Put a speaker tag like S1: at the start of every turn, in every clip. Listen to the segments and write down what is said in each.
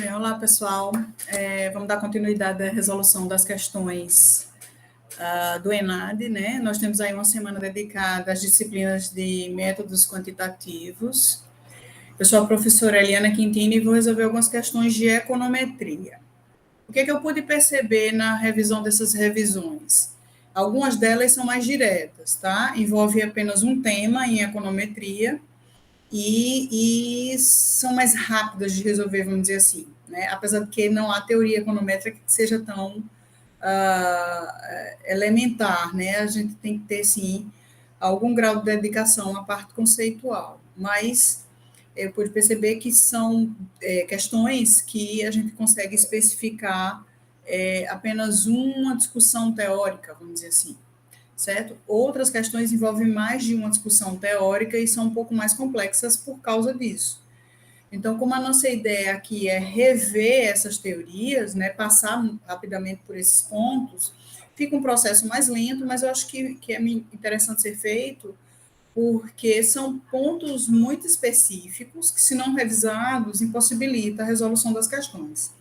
S1: Olá, pessoal. Vamos dar continuidade à resolução das questões do ENAD, né? Nós temos aí uma semana dedicada às disciplinas de métodos quantitativos. Eu sou a professora Eliana Quintini e vou resolver algumas questões de econometria. O que eu pude perceber na revisão dessas revisões? Algumas delas são mais diretas, tá? Envolve apenas um tema em econometria e são mais rápidas de resolver, vamos dizer assim, né? Apesar de que não há teoria econométrica que seja tão elementar, né? A gente tem que ter, sim, algum grau de dedicação à parte conceitual, mas eu pude perceber que são questões que a gente consegue especificar apenas uma discussão teórica, vamos dizer assim, certo? Outras questões envolvem mais de uma discussão teórica e são um pouco mais complexas por causa disso. Então, como a nossa ideia aqui é rever essas teorias, né, passar rapidamente por esses pontos, fica um processo mais lento, mas eu acho que é interessante ser feito, porque são pontos muito específicos que, se não revisados, impossibilita a resolução das questões.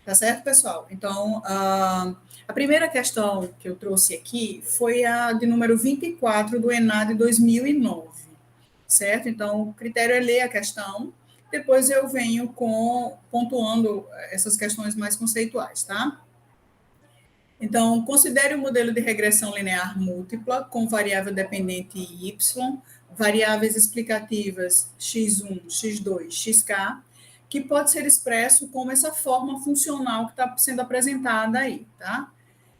S1: Tá certo, pessoal? Então, a primeira questão que eu trouxe aqui foi a de número 24 do ENAD 2009, certo? Então, o critério é ler a questão, depois eu venho pontuando essas questões mais conceituais, tá? Então, considere o modelo de regressão linear múltipla com variável dependente y, variáveis explicativas x1, x2, xk, que pode ser expresso como essa forma funcional que está sendo apresentada aí, tá?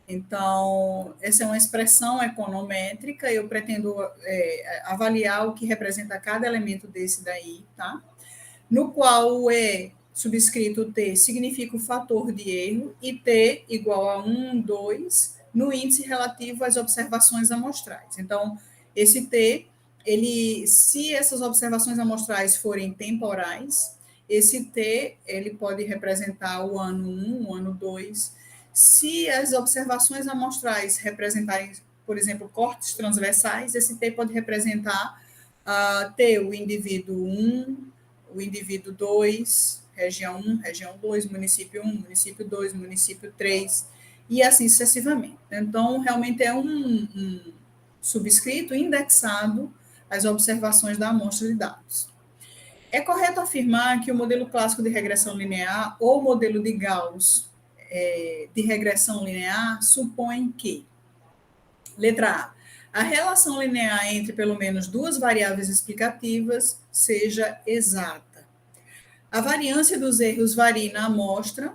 S1: Então, essa é uma expressão econométrica, eu pretendo avaliar o que representa cada elemento desse daí, tá? No qual o E subscrito T significa o fator de erro e T igual a 1, 2, no índice relativo às observações amostrais. Então, esse T, se essas observações amostrais forem temporais, esse T, ele pode representar o ano 1, o ano 2. Se as observações amostrais representarem, por exemplo, cortes transversais, esse T pode representar T, o indivíduo 1, o indivíduo 2, região 1, região 2, município 1, município 2, município 3, e assim sucessivamente. Então, realmente é um subscrito indexado às observações da amostra de dados. É correto afirmar que o modelo clássico de regressão linear ou modelo de Gauss de regressão linear supõe que, letra A relação linear entre pelo menos duas variáveis explicativas seja exata. A variância dos erros varia na amostra,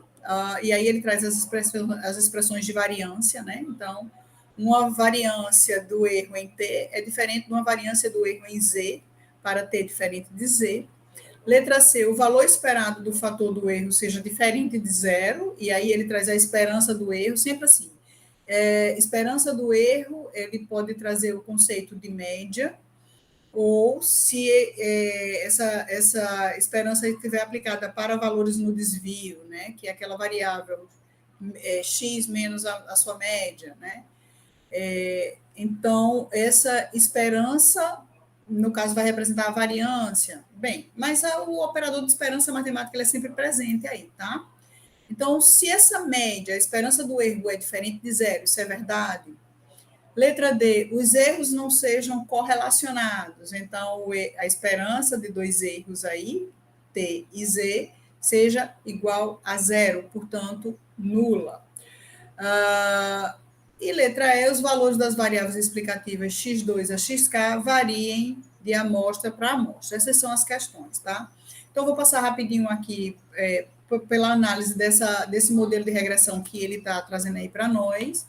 S1: e aí ele traz as expressões de variância, né? Então, uma variância do erro em T é diferente de uma variância do erro em Z, para T diferente de Z. Letra C, o valor esperado do fator do erro seja diferente de zero, e aí ele traz a esperança do erro, sempre assim. Esperança do erro, ele pode trazer o conceito de média, ou se essa esperança estiver aplicada para valores no desvio, né, que é aquela variável x menos a sua média, né? Então, essa esperança, no caso, vai representar a variância. Bem, mas o operador de esperança matemática ele é sempre presente aí, tá? Então, se essa média, a esperança do erro é diferente de zero, isso é verdade. Letra D, os erros não sejam correlacionados. Então, a esperança de dois erros aí, T e Z, seja igual a zero, portanto, nula. E letra E, os valores das variáveis explicativas x2 a xk variem de amostra para amostra. Essas são as questões, tá? Então, vou passar rapidinho aqui pela análise desse modelo de regressão que ele está trazendo aí para nós.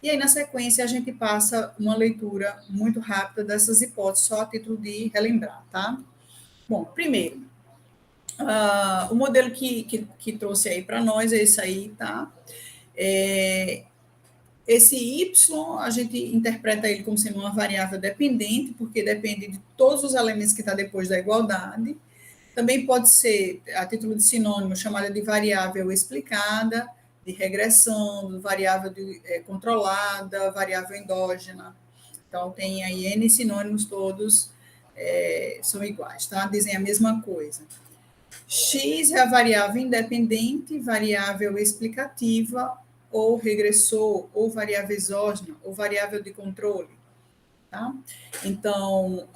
S1: E aí, na sequência, a gente passa uma leitura muito rápida dessas hipóteses, só a título de relembrar, tá? Bom, primeiro, o modelo que trouxe aí para nós é esse aí, tá? Esse y, a gente interpreta ele como sendo uma variável dependente, porque depende de todos os elementos que está depois da igualdade. Também pode ser, a título de sinônimo, chamada de variável explicada, de regressão, variável controlada, variável endógena. Então, tem aí N sinônimos, todos são iguais, tá? Dizem a mesma coisa. X é a variável independente, variável explicativa, ou regressor, ou variável exógena, ou variável de controle. Tá? Então,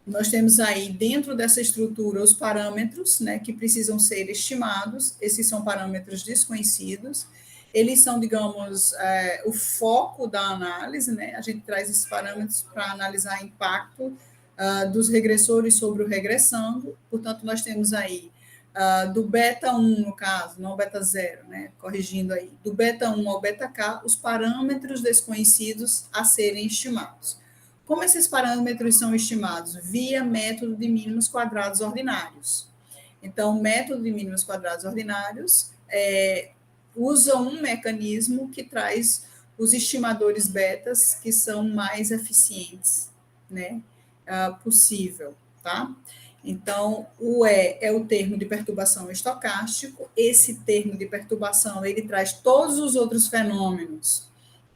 S1: nós temos aí dentro dessa estrutura os parâmetros, né, que precisam ser estimados. Esses são parâmetros desconhecidos. Eles são, digamos, o foco da análise, né? A gente traz esses parâmetros para analisar o impacto dos regressores sobre o regressando. Portanto, nós temos aí do beta 1, no caso, não beta 0, né? Corrigindo aí, do beta 1 ao beta K, os parâmetros desconhecidos a serem estimados. Como esses parâmetros são estimados? Via método de mínimos quadrados ordinários. Então, o método de mínimos quadrados ordinários usa um mecanismo que traz os estimadores betas que são mais eficientes, né, possível, tá? Então, o E é o termo de perturbação estocástico. Esse termo de perturbação, ele traz todos os outros fenômenos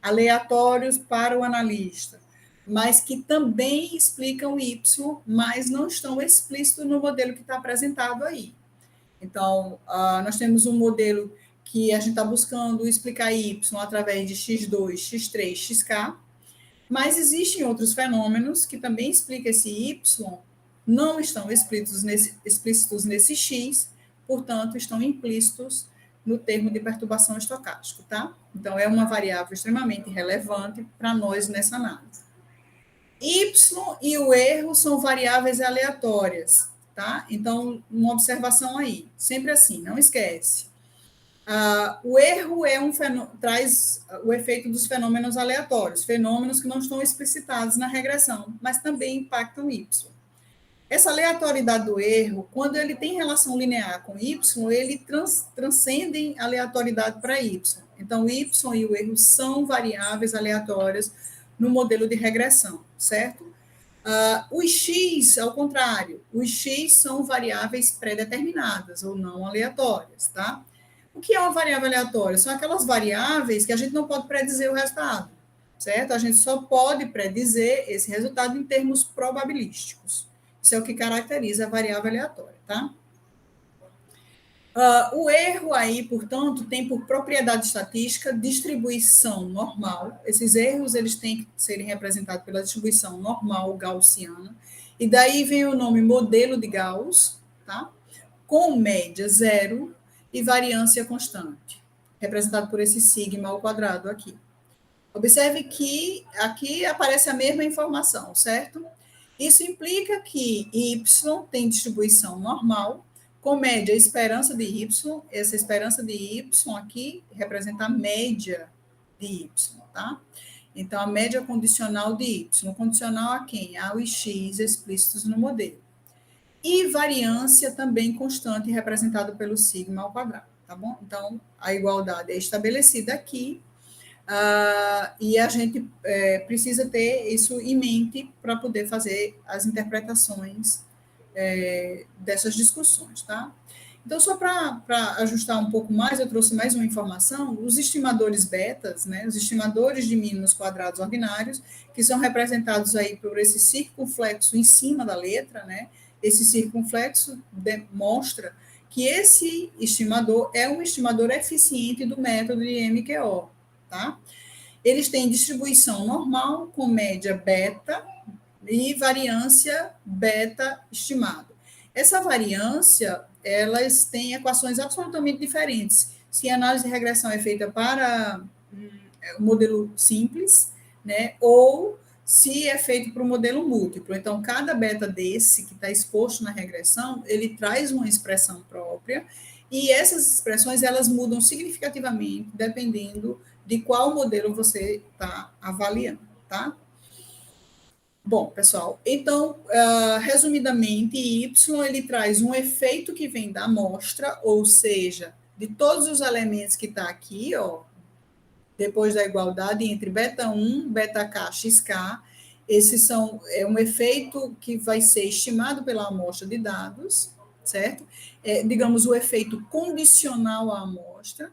S1: aleatórios para o analista, mas que também explicam Y, mas não estão explícitos no modelo que está apresentado aí. Então, nós temos um modelo que a gente está buscando explicar Y através de X2, X3, XK, mas existem outros fenômenos que também explicam esse Y, não estão explícitos nesse X, portanto, estão implícitos no termo de perturbação estocástica, tá? Então, é uma variável extremamente relevante para nós nessa análise. Y e o erro são variáveis aleatórias, tá? Então, uma observação aí, sempre assim, não esquece. O erro traz o efeito dos fenômenos aleatórios, fenômenos que não estão explicitados na regressão, mas também impactam Y. Essa aleatoriedade do erro, quando ele tem relação linear com Y, ele transcende aleatoriedade para Y. Então, o Y e o erro são variáveis aleatórias no modelo de regressão, certo? Os X, ao contrário, os X são variáveis pré-determinadas ou não aleatórias, tá? O que é uma variável aleatória? São aquelas variáveis que a gente não pode predizer o resultado, certo? A gente só pode predizer esse resultado em termos probabilísticos. Isso é o que caracteriza a variável aleatória, tá? O erro aí, portanto, tem por propriedade estatística distribuição normal. Esses erros eles têm que serem representados pela distribuição normal gaussiana. E daí vem o nome modelo de Gauss, tá? Com média zero e variância constante, representado por esse sigma ao quadrado aqui. Observe que aqui aparece a mesma informação, certo? Isso implica que Y tem distribuição normal, com média esperança de Y, essa esperança de Y aqui representa a média de Y, tá? Então, a média condicional de Y, condicional a quem? Aos X explícitos no modelo. E variância também constante, representada pelo sigma ao quadrado, tá bom? Então, a igualdade é estabelecida aqui, e a gente precisa ter isso em mente para poder fazer as interpretações dessas discussões, tá? Então, só para ajustar um pouco mais, eu trouxe mais uma informação, os estimadores betas, né, os estimadores de mínimos quadrados ordinários, que são representados aí por esse circunflexo em cima da letra, né, esse circunflexo demonstra que esse estimador é um estimador eficiente do método de MQO, tá? Eles têm distribuição normal com média beta e variância beta estimado. Essa variância, elas têm equações absolutamente diferentes. Se a análise de regressão é feita para um modelo simples, né, ou se é feito para um modelo múltiplo. Então, cada beta desse que está exposto na regressão, ele traz uma expressão própria, e essas expressões, elas mudam significativamente, dependendo de qual modelo você está avaliando, tá? Bom, pessoal, então, resumidamente, Y ele traz um efeito que vem da amostra, ou seja, de todos os elementos que está aqui, ó, depois da igualdade entre beta 1, beta K, XK, esses são um efeito que vai ser estimado pela amostra de dados, certo? Digamos, o efeito condicional à amostra,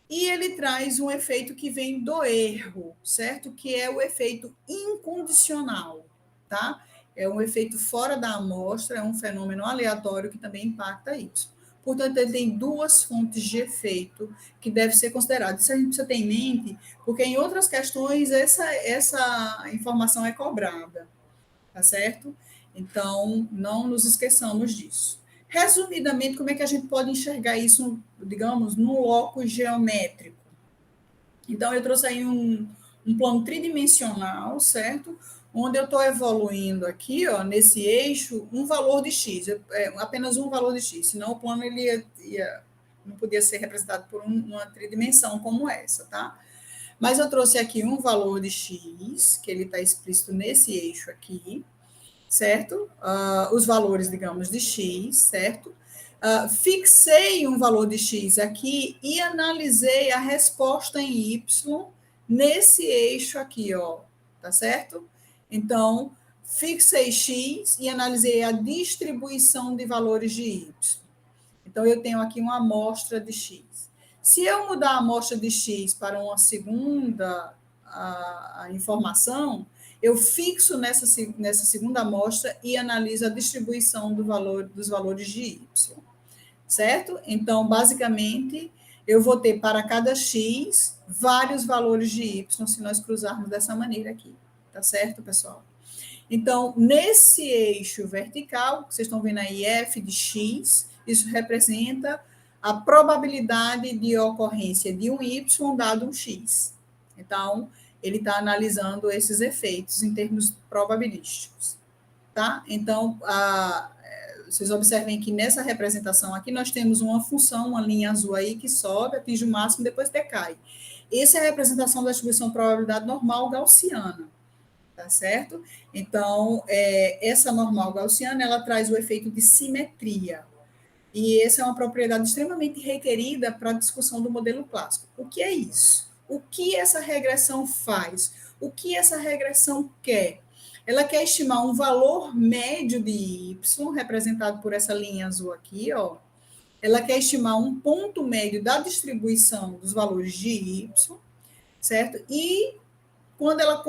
S1: e ele traz um efeito que vem do erro, certo? Que é o efeito incondicional, tá? é um efeito fora da amostra, é um fenômeno aleatório que também impacta isso. Portanto, ele tem duas fontes de efeito que devem ser consideradas. Isso a gente precisa ter em mente, porque em outras questões essa informação é cobrada, tá certo? Então, não nos esqueçamos disso. Resumidamente, como é que a gente pode enxergar isso, digamos, no locus geométrico? Então, eu trouxe aí um plano tridimensional, certo? Onde eu estou evoluindo aqui, ó, nesse eixo, um valor de x, apenas um valor de x, senão o plano ele não podia ser representado por uma tridimensão como essa, tá? Mas eu trouxe aqui um valor de x, que ele está explícito nesse eixo aqui, certo? Os valores, digamos, de x, certo? Fixei um valor de x aqui e analisei a resposta em y nesse eixo aqui, ó, tá certo? Então, fixei x e analisei a distribuição de valores de y. Então, eu tenho aqui uma amostra de x. Se eu mudar a amostra de x para uma segunda a informação, eu fixo nessa segunda amostra e analiso a distribuição dos valores de y, certo? Então, basicamente, eu vou ter para cada x vários valores de y, se nós cruzarmos dessa maneira aqui, tá certo, pessoal? Então, nesse eixo vertical, que vocês estão vendo aí, f de x, isso representa a probabilidade de ocorrência de um y dado um x. Então, ele está analisando esses efeitos em termos probabilísticos, tá? Então, vocês observem que nessa representação aqui nós temos uma função, uma linha azul aí que sobe, atinge o máximo e depois decai. Essa é a representação da distribuição de probabilidade normal gaussiana, tá certo? Então, essa normal gaussiana, ela traz o efeito de simetria. E essa é uma propriedade extremamente requerida para a discussão do modelo clássico. O que é isso? O que essa regressão faz? O que essa regressão quer? Ela quer estimar um valor médio de y, representado por essa linha azul aqui, ó. Ela quer estimar um ponto médio da distribuição dos valores de y, certo? E quando ela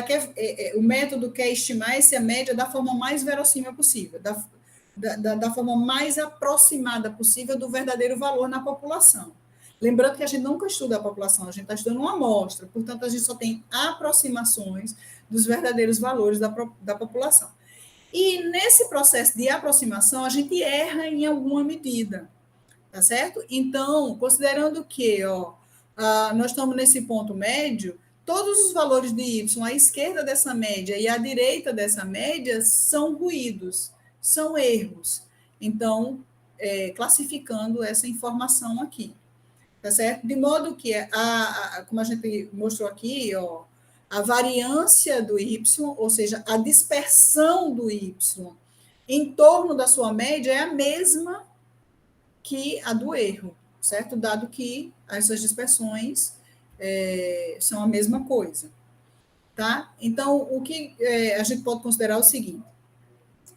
S1: quer, o método quer estimar essa média da forma mais verossímil possível, da forma mais aproximada possível do verdadeiro valor na população. Lembrando que a gente nunca estuda a população, a gente está estudando uma amostra, portanto, a gente só tem aproximações dos verdadeiros valores da população. E nesse processo de aproximação, a gente erra em alguma medida, tá certo? Então, considerando que nós estamos nesse ponto médio, todos os valores de y à esquerda dessa média e à direita dessa média são ruídos, são erros. Então, classificando essa informação aqui, tá certo? De modo que, como a gente mostrou aqui, a variância do y, ou seja, a dispersão do y em torno da sua média é a mesma que a do erro, certo? Dado que essas dispersões são a mesma coisa, tá? Então, o que a gente pode considerar é o seguinte: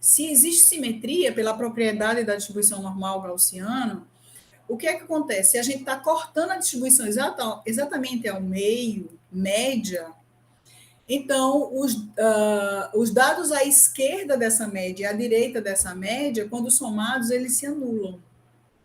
S1: se existe simetria pela propriedade da distribuição normal gaussiana, o que é que acontece? Se a gente está cortando a distribuição exatamente ao meio, média, então os dados à esquerda dessa média e à direita dessa média, quando somados, eles se anulam,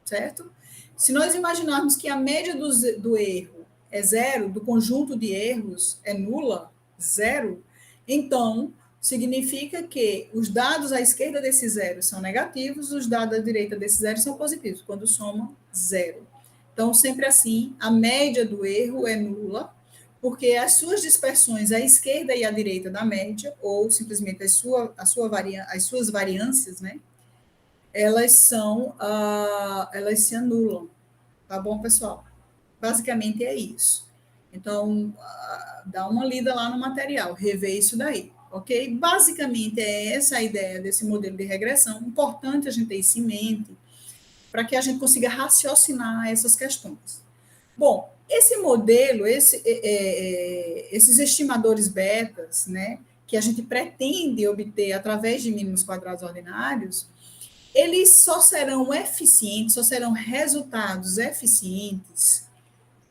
S1: certo? Se nós imaginarmos que a média do erro é zero, do conjunto de erros é nula, zero, então significa que os dados à esquerda desse zero são negativos, os dados à direita desse zero são positivos, quando somam zero. Então, sempre assim, a média do erro é nula, porque as suas dispersões à esquerda e à direita da média, ou simplesmente as suas variâncias, né, elas se anulam, tá bom, pessoal? Basicamente é isso. Então, dá uma lida lá no material, rever isso daí, ok? Basicamente é essa a ideia desse modelo de regressão. Importante a gente ter isso em mente, para que a gente consiga raciocinar essas questões. Bom, esse modelo, esses estimadores betas, né, que a gente pretende obter através de mínimos quadrados ordinários, eles só serão eficientes, só serão resultados eficientes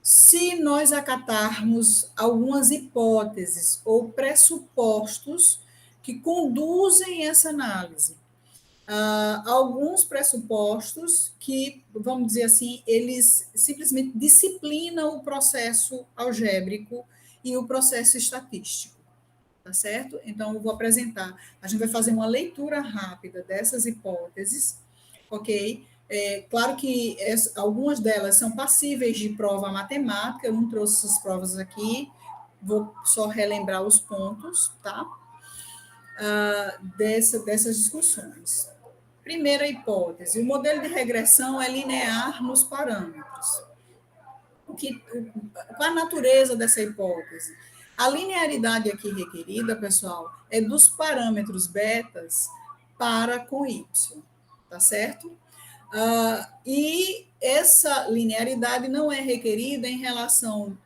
S1: se nós acatarmos algumas hipóteses ou pressupostos que conduzem essa análise. Alguns pressupostos que, vamos dizer assim, eles simplesmente disciplinam o processo algébrico e o processo estatístico, tá certo? Então, eu vou apresentar, a gente vai fazer uma leitura rápida dessas hipóteses, ok? Claro que algumas delas são passíveis de prova matemática, eu não trouxe essas provas aqui, vou só relembrar os pontos, tá? Dessas discussões. Primeira hipótese, o modelo de regressão é linear nos parâmetros. Qual a natureza dessa hipótese? A linearidade aqui requerida, pessoal, é dos parâmetros betas para com y, tá certo? E essa linearidade não é requerida em relação,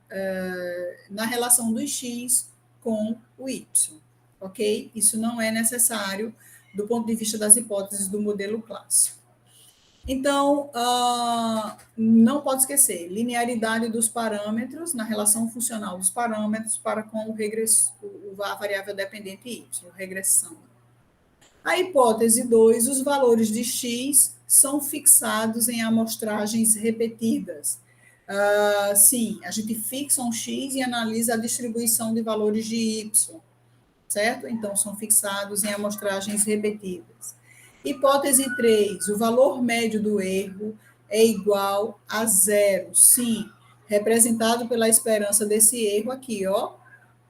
S1: na relação do x com o y, ok? Isso não é necessário do ponto de vista das hipóteses do modelo clássico. Então, não pode esquecer, linearidade dos parâmetros na relação funcional dos parâmetros para com a variável dependente y, regressão. A hipótese 2, os valores de x são fixados em amostragens repetidas. Sim, a gente fixa um x e analisa a distribuição de valores de y, certo? Então, são fixados em amostragens repetidas. Hipótese 3, o valor médio do erro é igual a zero. Sim, representado pela esperança desse erro aqui, ó.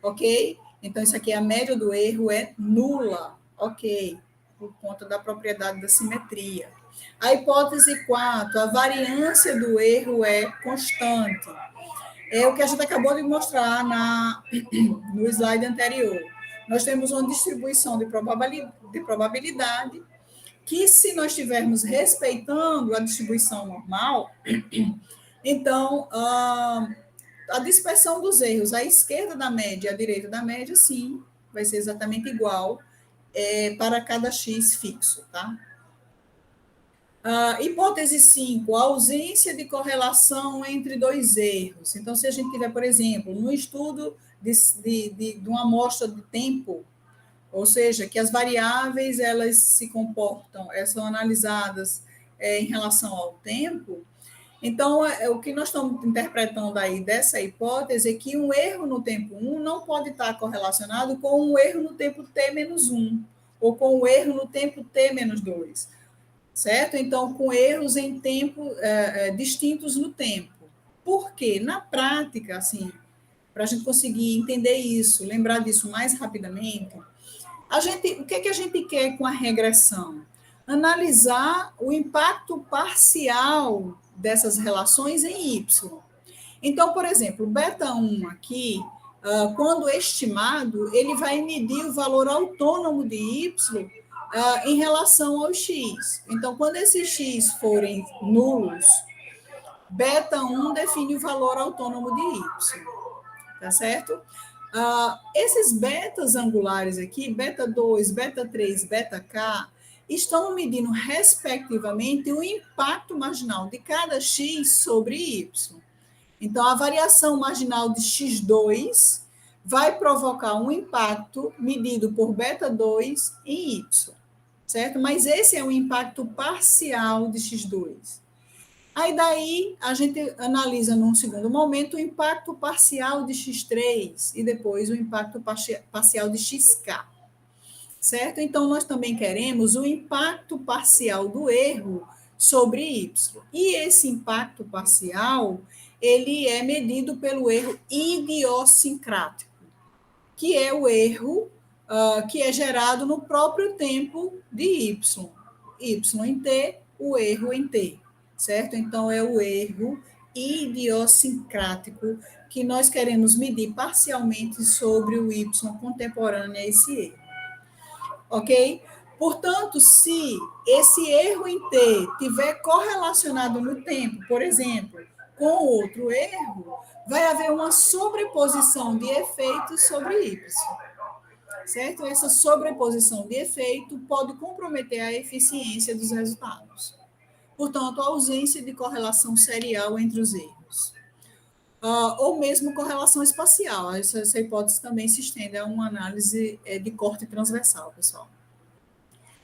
S1: Ok? Então, isso aqui, a média do erro é nula. Ok, por conta da propriedade da simetria. A hipótese 4, a variância do erro é constante. É o que a gente acabou de mostrar no slide anterior. Nós temos uma distribuição de probabilidade que, se nós estivermos respeitando a distribuição normal, então, a dispersão dos erros à esquerda da média e à direita da média, sim, vai ser exatamente igual para cada x fixo, tá? Hipótese 5, a ausência de correlação entre dois erros. Então, se a gente tiver, por exemplo, no estudo de uma amostra de tempo, ou seja, que as variáveis elas se comportam, elas são analisadas em relação ao tempo, então, o que nós estamos interpretando aí dessa hipótese é que um erro no tempo 1 não pode estar correlacionado com um erro no tempo t-1, ou com um erro no tempo t-2, certo? Então, com erros em tempo distintos no tempo. Por quê? Na prática, assim, para a gente conseguir entender isso, lembrar disso mais rapidamente, o que a gente quer com a regressão? Analisar o impacto parcial dessas relações em Y. Então, por exemplo, o beta 1 aqui, quando estimado, ele vai medir o valor autônomo de Y em relação ao X. Então, quando esses X forem nulos, beta 1 define o valor autônomo de Y. Tá certo? Esses betas angulares aqui, beta 2, beta 3, beta K, estão medindo, respectivamente, o impacto marginal de cada x sobre y. Então, a variação marginal de x2 vai provocar um impacto medido por beta 2 em y, certo? Mas esse é o impacto parcial de x2. Aí daí a gente analisa num segundo momento o impacto parcial de x3 e depois o impacto parcial de xk, certo? Então, nós também queremos o impacto parcial do erro sobre y. E esse impacto parcial, ele é medido pelo erro idiosincrático, que é o erro que é gerado no próprio tempo de y. Y em t, o erro em t, certo? Então, é o erro idiosincrático que nós queremos medir parcialmente sobre o y contemporâneo a esse erro. Ok? Portanto, se esse erro em t tiver correlacionado no tempo, por exemplo, com outro erro, vai haver uma sobreposição de efeitos sobre y. Certo? Essa sobreposição de efeito pode comprometer a eficiência dos resultados. Portanto, a ausência de correlação serial entre os erros. ou mesmo correlação espacial. Essa hipótese também se estende a uma análise de corte transversal, pessoal.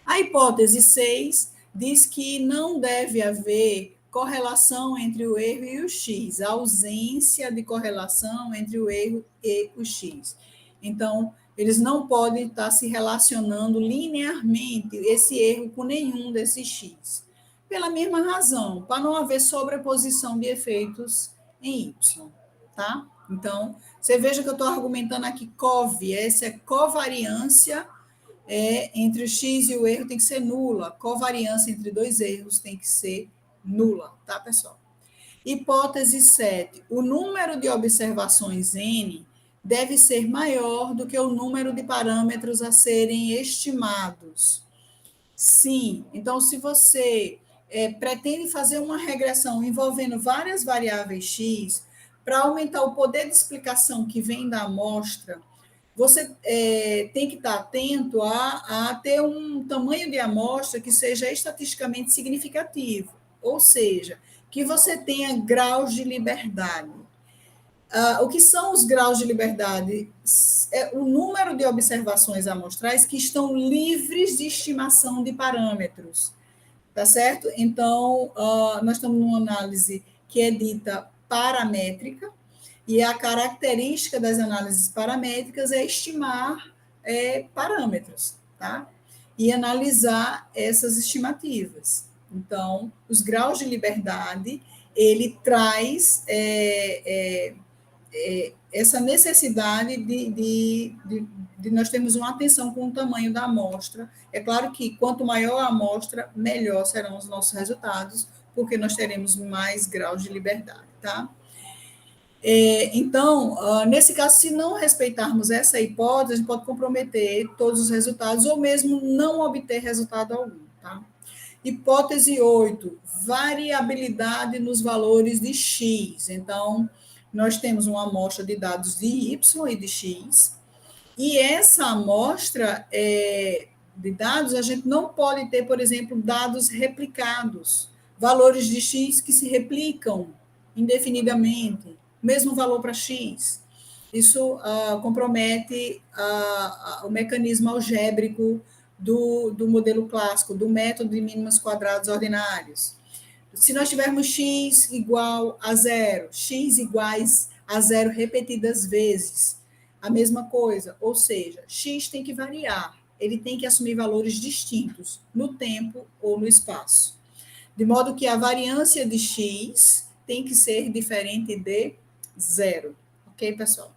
S1: A hipótese 6 diz que não deve haver correlação entre o erro e o x, a ausência de correlação entre o erro e o x. Então, eles não podem estar se relacionando linearmente esse erro com nenhum desses x. Pela mesma razão, para não haver sobreposição de efeitos em y, tá? Então, você veja que eu estou argumentando aqui COV, essa é covariância entre o x e o erro tem que ser nula. Covariância entre dois erros tem que ser nula, tá, pessoal? Hipótese 7. O número de observações N deve ser maior do que o número de parâmetros a serem estimados. Sim, então se você pretende fazer uma regressão envolvendo várias variáveis X, para aumentar o poder de explicação que vem da amostra, você tem que estar atento a ter um tamanho de amostra que seja estatisticamente significativo, ou seja, que você tenha graus de liberdade. O que são os graus de liberdade? É o número de observações amostrais que estão livres de estimação de parâmetros, tá certo? Então, nós estamos numa análise que é dita paramétrica, e a característica das análises paramétricas é estimar parâmetros, tá? E analisar essas estimativas. Então, os graus de liberdade, ele traz essa necessidade de nós termos uma atenção com o tamanho da amostra. É claro que quanto maior a amostra, melhor serão os nossos resultados, porque nós teremos mais graus de liberdade, tá? Então, nesse caso, se não respeitarmos essa hipótese, a gente pode comprometer todos os resultados ou mesmo não obter resultado algum, tá? Hipótese 8, variabilidade nos valores de X. Então, nós temos uma amostra de dados de Y e de X, e essa amostra de dados, a gente não pode ter, por exemplo, dados replicados, valores de X que se replicam indefinidamente, mesmo valor para X. Isso compromete o mecanismo algébrico do modelo clássico, do método de mínimas quadrados ordinários. Se nós tivermos x igual a zero, x iguais a zero repetidas vezes, a mesma coisa, ou seja, x tem que variar, ele tem que assumir valores distintos no tempo ou no espaço. De modo que a variância de x tem que ser diferente de zero. Ok, pessoal?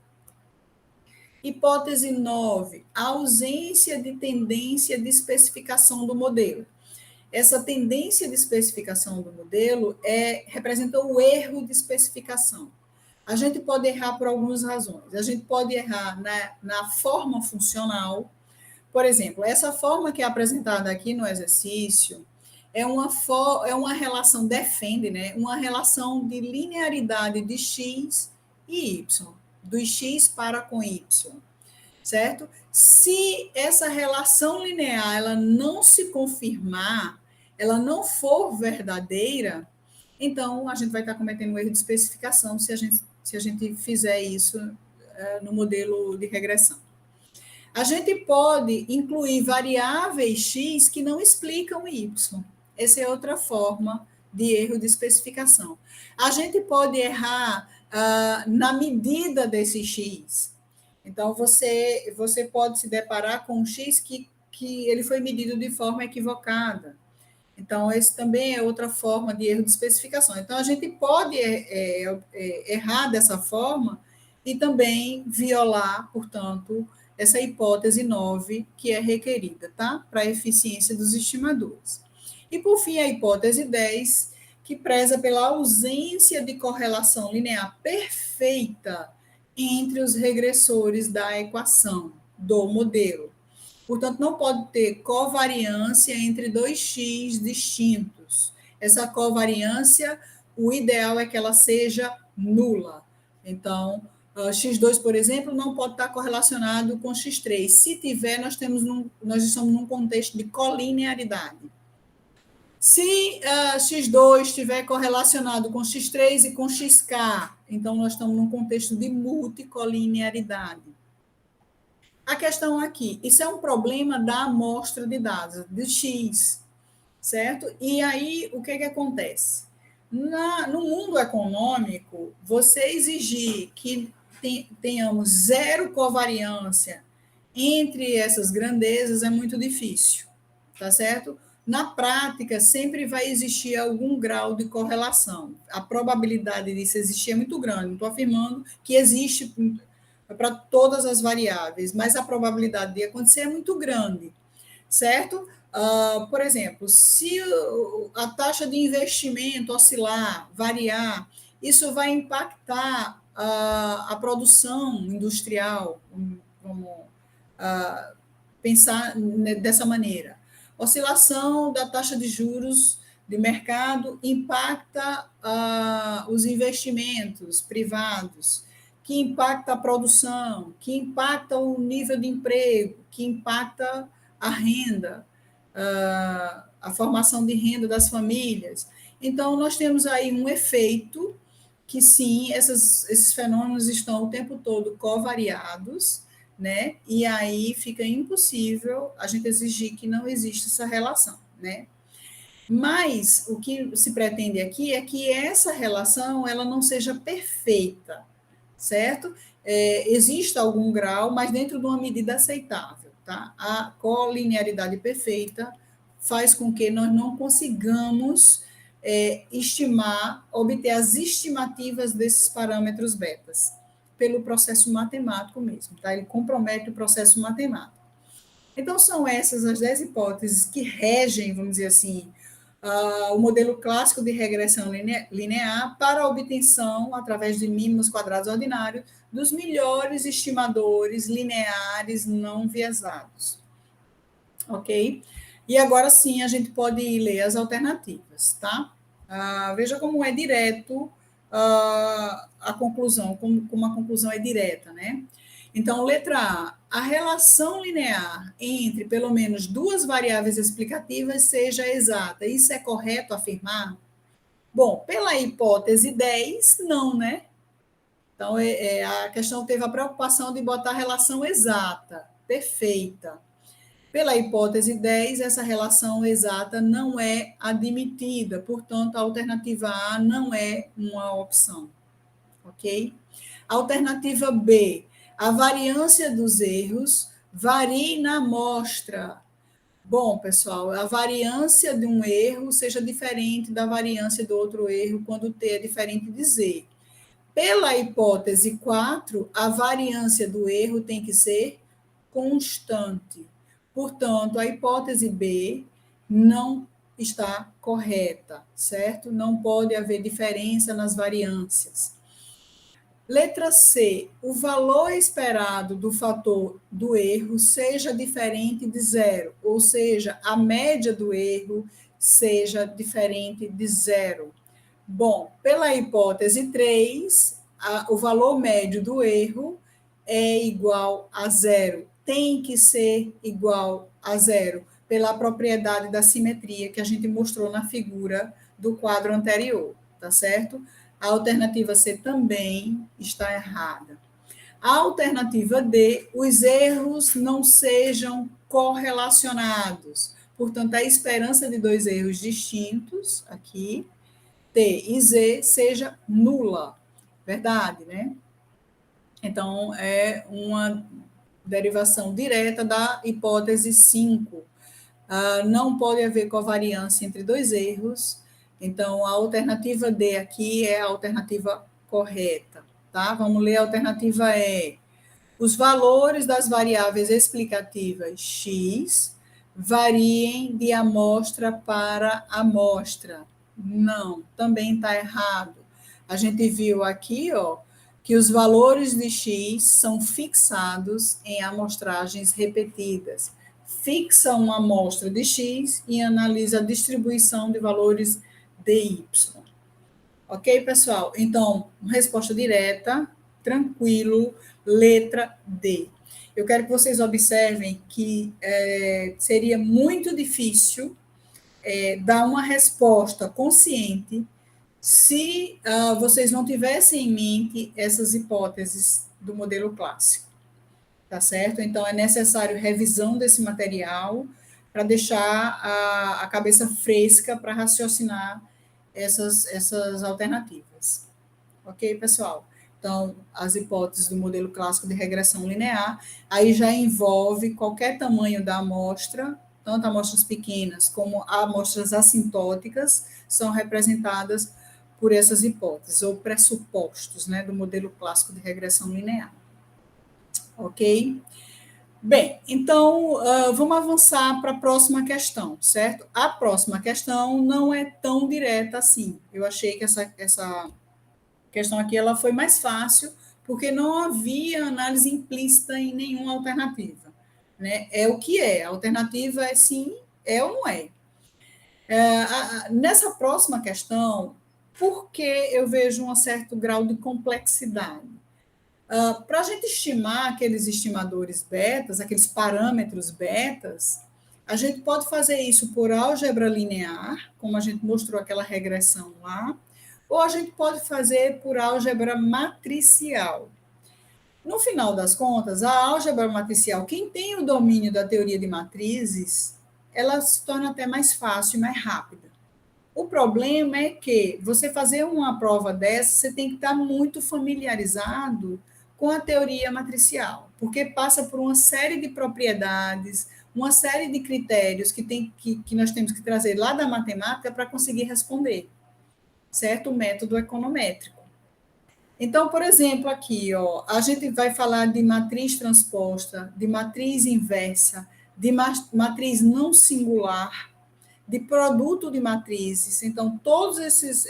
S1: Hipótese 9, a ausência de tendência de especificação do modelo. Essa tendência de especificação do modelo representa o erro de especificação. A gente pode errar por algumas razões. A gente pode errar na forma funcional. Por exemplo, essa forma que é apresentada aqui no exercício é uma relação, defende, né, uma relação de linearidade de x e y, do x para com y, certo? Se essa relação linear ela não se confirmar, ela não for verdadeira, então a gente vai estar cometendo um erro de especificação se a gente fizer isso no modelo de regressão. A gente pode incluir variáveis x que não explicam y. Essa é outra forma de erro de especificação. A gente pode errar na medida desse x. Então, você pode se deparar com um x que ele foi medido de forma equivocada. Então, esse também é outra forma de erro de especificação. Então, a gente pode errar dessa forma e também violar, portanto, essa hipótese 9 que é requerida, tá? Para a eficiência dos estimadores. E, por fim, a hipótese 10, que preza pela ausência de correlação linear perfeita entre os regressores da equação do modelo. Portanto, não pode ter covariância entre dois x distintos. Essa covariância, o ideal é que ela seja nula. Então, x2, por exemplo, não pode estar correlacionado com x3. Se tiver, nós estamos num contexto de colinearidade. Se X2 estiver correlacionado com X3 e com XK, então nós estamos num contexto de multicolinearidade. A questão aqui, isso é um problema da amostra de dados, de X, certo? E aí, o que acontece? No mundo econômico, você exigir que tenhamos zero covariância entre essas grandezas é muito difícil, tá certo? Na prática, sempre vai existir algum grau de correlação. A probabilidade disso existir é muito grande. Não estou afirmando que existe para todas as variáveis, mas a probabilidade de acontecer é muito grande, certo? Por exemplo, se a taxa de investimento oscilar, variar, isso vai impactar a produção industrial, vamos pensar dessa maneira. Oscilação da taxa de juros de mercado impacta os investimentos privados, que impacta a produção, que impacta o nível de emprego, que impacta a renda, a formação de renda das famílias. Então, nós temos aí um efeito que, sim, esses fenômenos estão o tempo todo covariados, né? E aí fica impossível a gente exigir que não exista essa relação, né? Mas o que se pretende aqui é que essa relação ela não seja perfeita, certo? Existe algum grau, mas dentro de uma medida aceitável, tá? A colinearidade perfeita faz com que nós não consigamos estimar, obter as estimativas desses parâmetros betas, pelo processo matemático mesmo, tá? Ele compromete o processo matemático. Então, são essas as 10 hipóteses que regem, vamos dizer assim, o modelo clássico de regressão linear para a obtenção, através de mínimos quadrados ordinários, dos melhores estimadores lineares não viesados. Ok? E agora sim a gente pode ler as alternativas, tá? Veja como é direto a conclusão, como a conclusão é direta, né? Então, letra A relação linear entre pelo menos duas variáveis explicativas seja exata. Isso é correto afirmar? Bom, pela hipótese 10, não, né? Então, a questão teve a preocupação de botar a relação exata, perfeita. Pela hipótese 10, essa relação exata não é admitida, portanto, a alternativa A não é uma opção, ok? Alternativa B, a variância dos erros varia na amostra. Bom, pessoal, a variância de um erro seja diferente da variância do outro erro quando T é diferente de Z. Pela hipótese 4, a variância do erro tem que ser constante. Portanto, a hipótese B não está correta, certo? Não pode haver diferença nas variâncias. Letra C, o valor esperado do fator do erro seja diferente de zero, ou seja, a média do erro seja diferente de zero. Bom, pela hipótese 3, o valor médio do erro é igual a zero. Tem que ser igual a zero, pela propriedade da simetria que a gente mostrou na figura do quadro anterior, tá certo? A alternativa C também está errada. A alternativa D, os erros não sejam correlacionados. Portanto, a esperança de dois erros distintos, aqui, T e Z, seja nula. Verdade, né? Então, é uma derivação direta da hipótese 5. Não pode haver covariância entre dois erros. Então, a alternativa D aqui é a alternativa correta, tá? Vamos ler a alternativa E. Os valores das variáveis explicativas X variem de amostra para amostra. Não, também está errado. A gente viu aqui, ó, que os valores de X são fixados em amostragens repetidas. Fixa uma amostra de X e analisa a distribuição de valores de Y. Ok, pessoal? Então, resposta direta, tranquilo, letra D. Eu quero que vocês observem que seria muito difícil dar uma resposta consciente se vocês não tivessem em mente essas hipóteses do modelo clássico, tá certo? Então, é necessário revisão desse material para deixar a cabeça fresca para raciocinar essas alternativas. Ok, pessoal? Então, as hipóteses do modelo clássico de regressão linear, aí já envolve qualquer tamanho da amostra, tanto amostras pequenas como amostras assintóticas, são representadas por essas hipóteses, ou pressupostos, né, do modelo clássico de regressão linear. Ok? Bem, então, vamos avançar para a próxima questão, certo? A próxima questão não é tão direta assim. Eu achei que essa questão aqui ela foi mais fácil, porque não havia análise implícita em nenhuma alternativa. Né? É o que é. A alternativa é sim, é ou não é. Nessa próxima questão, por que eu vejo um certo grau de complexidade? Para a gente estimar aqueles estimadores betas, aqueles parâmetros betas, a gente pode fazer isso por álgebra linear, como a gente mostrou aquela regressão lá, ou a gente pode fazer por álgebra matricial. No final das contas, a álgebra matricial, quem tem o domínio da teoria de matrizes, ela se torna até mais fácil e mais rápida. O problema é que você fazer uma prova dessa, você tem que estar muito familiarizado com a teoria matricial, porque passa por uma série de propriedades, uma série de critérios que nós temos que trazer lá da matemática para conseguir responder, certo? O método econométrico. Então, por exemplo, aqui, ó, a gente vai falar de matriz transposta, de matriz inversa, de matriz não singular, de produto de matrizes. Então, todos esses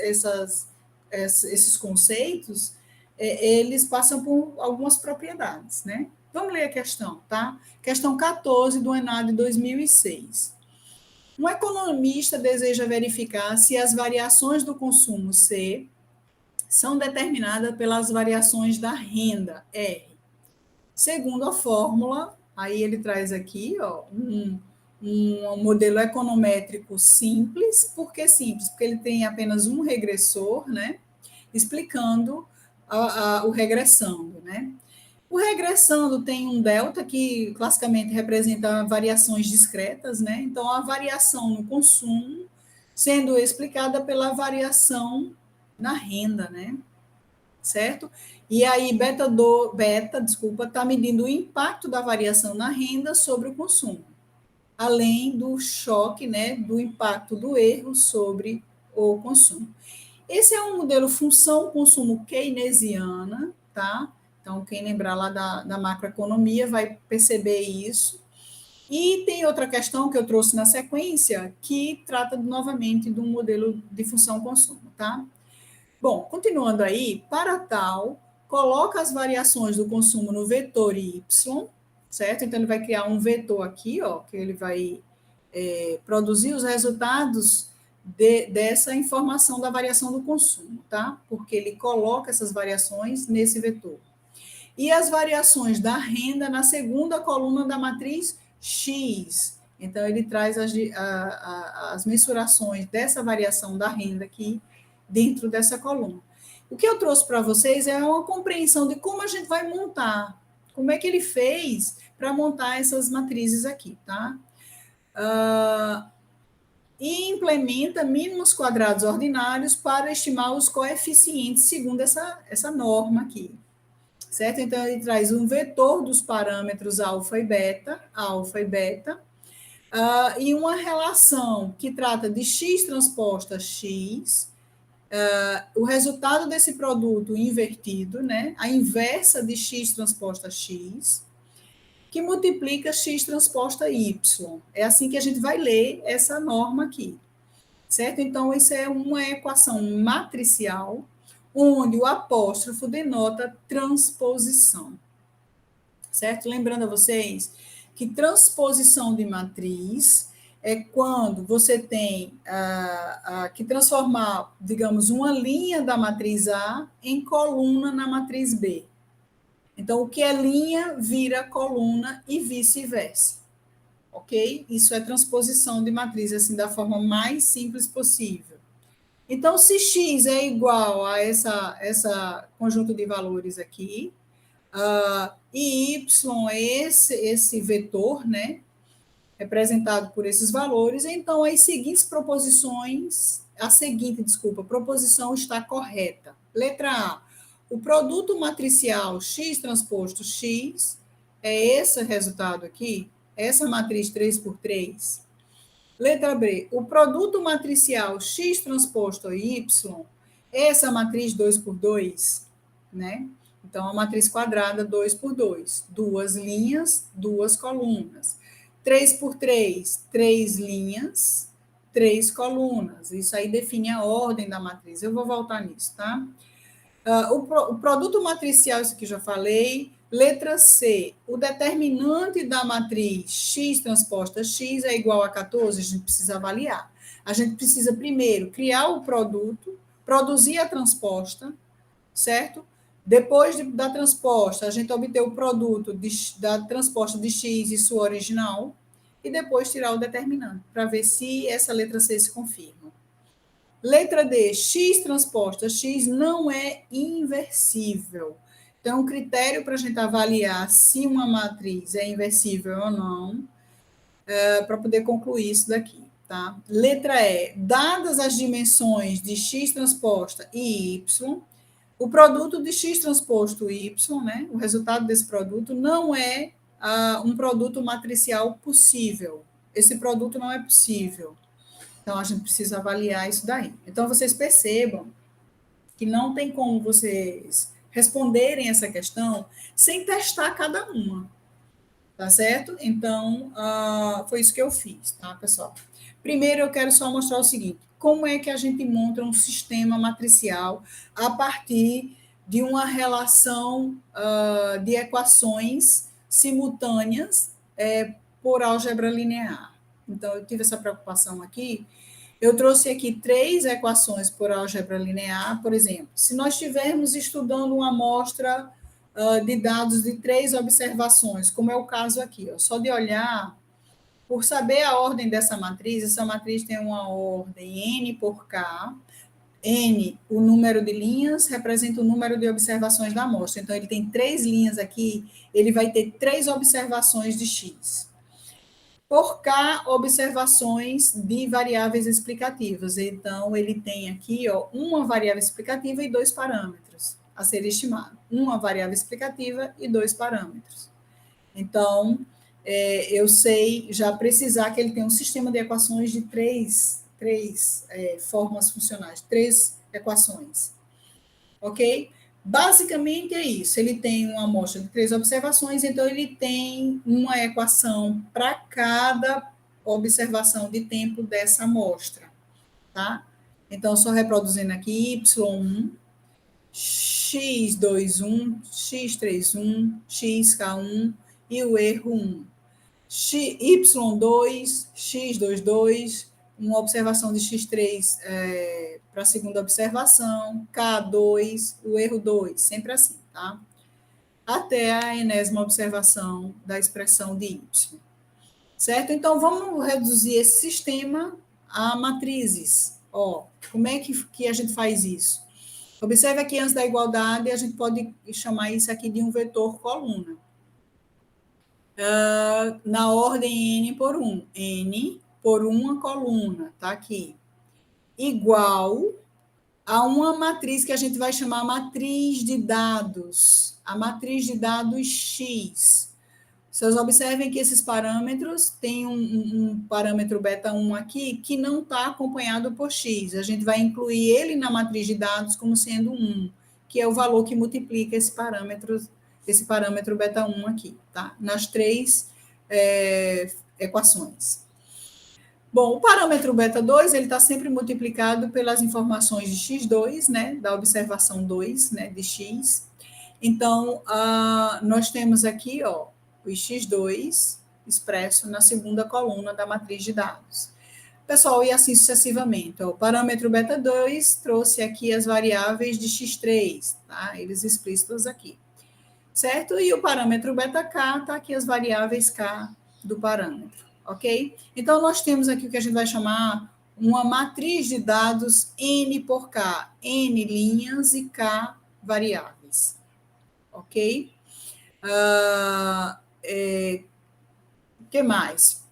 S1: conceitos, eles passam por algumas propriedades, né? Vamos ler a questão, tá? Questão 14 do ENAD 2006. Um economista deseja verificar se as variações do consumo C são determinadas pelas variações da renda R. Segundo a fórmula, aí ele traz aqui, ó, um modelo econométrico simples. Por que simples? Porque ele tem apenas um regressor, né? Explicando o regressando, né? O regressando tem um delta que classicamente representa variações discretas, né? Então, a variação no consumo sendo explicada pela variação na renda, né? Certo? E aí, beta, está medindo o impacto da variação na renda sobre o consumo, além do choque, né, do impacto do erro sobre o consumo. Esse é um modelo função-consumo keynesiana, tá? Então, quem lembrar lá da macroeconomia vai perceber isso. E tem outra questão que eu trouxe na sequência, que trata novamente de um modelo de função-consumo, tá? Bom, continuando aí, para tal, coloca as variações do consumo no vetor y, certo? Então, ele vai criar um vetor aqui, ó, que ele vai produzir os resultados dessa informação da variação do consumo, tá? Porque ele coloca essas variações nesse vetor. E as variações da renda na segunda coluna da matriz X. Então, ele traz as mensurações dessa variação da renda aqui dentro dessa coluna. O que eu trouxe para vocês é uma compreensão de como a gente vai montar, como é que ele fez para montar essas matrizes aqui, tá? E implementa mínimos quadrados ordinários para estimar os coeficientes segundo essa norma aqui, certo? Então, ele traz um vetor dos parâmetros alfa e beta, e uma relação que trata de x transposta x, o resultado desse produto invertido, né? A inversa de x transposta x, que multiplica x transposta y. É assim que a gente vai ler essa norma aqui, certo? Então, isso é uma equação matricial, onde o apóstrofo denota transposição, certo? Lembrando a vocês que transposição de matriz é quando você tem que transformar, digamos, uma linha da matriz A em coluna na matriz B. Então, o que é linha vira coluna e vice-versa. ok? Isso é transposição de matriz, assim, da forma mais simples possível. Então, se x é igual a essa conjunto de valores aqui, e y é esse vetor, né, representado por esses valores, então as seguintes proposições, proposição está correta. Letra A, o produto matricial x transposto x é esse resultado aqui, essa matriz 3 por 3. Letra B, o produto matricial x transposto y, essa matriz 2 por 2, né? Então, a matriz quadrada 2 por 2, duas linhas, duas colunas. 3 por 3, três linhas, três colunas. Isso aí define a ordem da matriz. Eu vou voltar nisso, tá? O produto matricial, isso aqui já falei. Letra C, o determinante da matriz x transposta x é igual a 14, a gente precisa avaliar. A gente precisa primeiro criar o produto, produzir a transposta, certo? Depois da transposta, a gente obter o produto da transposta de x e sua original, e depois tirar o determinante, para ver se essa letra C se confirma. Letra D, x transposta x não é inversível. Então, o critério para a gente avaliar se uma matriz é inversível ou não, para poder concluir isso daqui, tá? Letra E, dadas as dimensões de x transposta e y, o produto de x transposto y, né, o resultado desse produto, não é um produto matricial possível. Esse produto não é possível. Então, a gente precisa avaliar isso daí. Então, vocês percebam que não tem como vocês responderem essa questão sem testar cada uma, tá certo? Então, foi isso que eu fiz, tá, pessoal? Primeiro, eu quero só mostrar o seguinte, como é que a gente monta um sistema matricial a partir de uma relação de equações simultâneas por álgebra linear. Então, eu tive essa preocupação aqui. Eu trouxe aqui 3 equações por álgebra linear, por exemplo. Se nós estivermos estudando uma amostra de dados de 3 observações, como é o caso aqui, ó, só de olhar, por saber a ordem dessa matriz, essa matriz tem uma ordem n por k, n, o número de linhas, representa o número de observações da amostra. Então, ele tem 3 linhas aqui, ele vai ter 3 observações de x. Por K, observações de variáveis explicativas. Então, ele tem aqui uma variável explicativa e 2 parâmetros a ser estimado. Uma variável explicativa e 2 parâmetros. Então, eu sei já precisar que ele tem um sistema de equações de três formas funcionais, 3 equações. Ok? Basicamente é isso. Ele tem uma amostra de 3 observações, então ele tem uma equação para cada observação de tempo dessa amostra, tá? Então, só reproduzindo aqui, y1, x21, x31, xk1 e o erro 1. y2, x22, uma observação de x3 para a segunda observação, K2, o erro 2, sempre assim, tá? Até a enésima observação da expressão de y. Certo? Então, vamos reduzir esse sistema a matrizes. Como é que a gente faz isso? Observe aqui antes da igualdade, a gente pode chamar isso aqui de um vetor coluna. Na ordem n por 1. N por uma coluna, tá aqui. Igual a uma matriz que a gente vai chamar matriz de dados. A matriz de dados X. Vocês observem que esses parâmetros têm um parâmetro beta1 aqui que não está acompanhado por X. A gente vai incluir ele na matriz de dados como sendo 1, que é o valor que multiplica esse parâmetro beta1 aqui, tá? Nas 3 equações. Bom, o parâmetro beta2, ele está sempre multiplicado pelas informações de x2, né, da observação 2, né, de x. Então, nós temos aqui, o x2 expresso na segunda coluna da matriz de dados. Pessoal, e assim sucessivamente. O parâmetro beta2 trouxe aqui as variáveis de x3, tá? Eles explícitos aqui. Certo? E o parâmetro beta-k está aqui as variáveis k do parâmetro. ok? Então, nós temos aqui o que a gente vai chamar uma matriz de dados N por K, N linhas e K variáveis, ok? Que mais?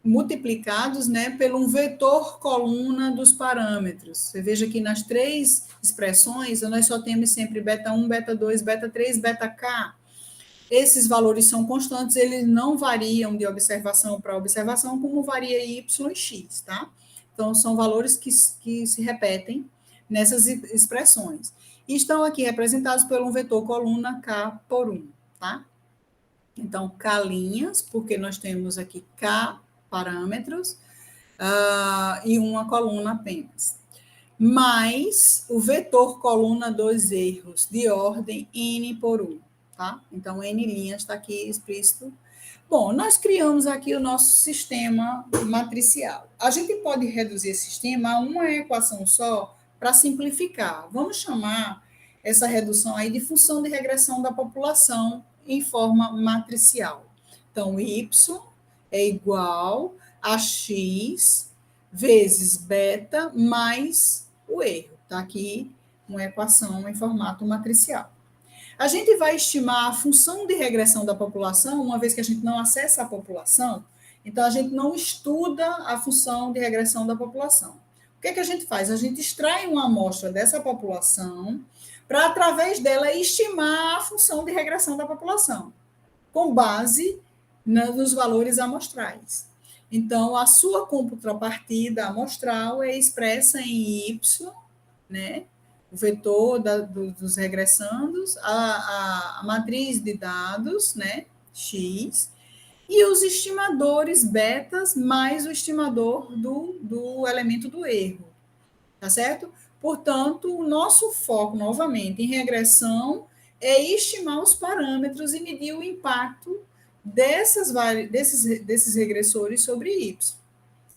S1: Multiplicados, né, pelo um vetor coluna dos parâmetros. Você veja que nas três expressões, nós só temos sempre beta 1, beta 2, beta 3, beta K. Esses valores são constantes, eles não variam de observação para observação, como varia y e x, tá? Então, são valores que se repetem nessas expressões. E estão aqui representados por um vetor coluna K por 1, tá? Então, K linhas, porque nós temos aqui K parâmetros, e uma coluna apenas. Mais o vetor coluna dos erros, de ordem N por 1, tá? Então, N linhas está aqui explícito. Bom, nós criamos aqui o nosso sistema matricial. A gente pode reduzir esse sistema a uma equação só para simplificar. Vamos chamar essa redução aí de função de regressão da população em forma matricial. Então, y é igual a x vezes beta mais o erro. Está aqui uma equação em formato matricial. A gente vai estimar a função de regressão da população, uma vez que a gente não acessa a população, então a gente não estuda a função de regressão da população. O que é que a gente faz? A gente extrai uma amostra dessa população para, através dela, estimar a função de regressão da população, com base nos valores amostrais. Então, a sua contrapartida amostral é expressa em y, né? O vetor dos regressandos, a matriz de dados, né? X, e os estimadores betas mais o estimador do elemento do erro, tá certo? Portanto, o nosso foco, novamente, em regressão, é estimar os parâmetros e medir o impacto desses regressores sobre Y,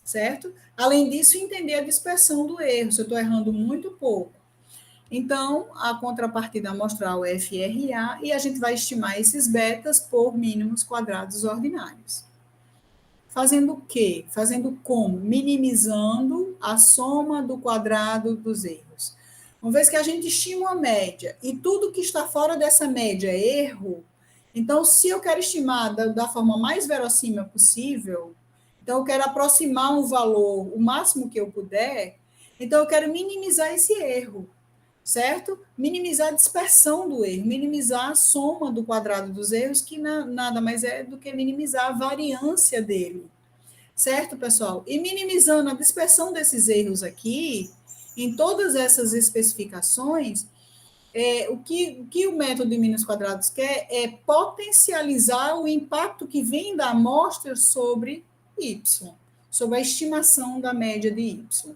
S1: certo? Além disso, entender a dispersão do erro, se eu estou errando muito pouco. Então, a contrapartida amostral é FRA e a gente vai estimar esses betas por mínimos quadrados ordinários. Fazendo o quê? Fazendo como? Minimizando a soma do quadrado dos erros. Uma vez que a gente estima uma média e tudo que está fora dessa média é erro, então, se eu quero estimar da forma mais verossímil possível, então eu quero aproximar um valor o máximo que eu puder, então eu quero minimizar esse erro, certo? Minimizar a dispersão do erro, minimizar a soma do quadrado dos erros, que nada mais é do que minimizar a variância dele, certo, pessoal? E minimizando a dispersão desses erros aqui, em todas essas especificações, o que o método de mínimos quadrados quer é potencializar o impacto que vem da amostra sobre y, sobre a estimação da média de y,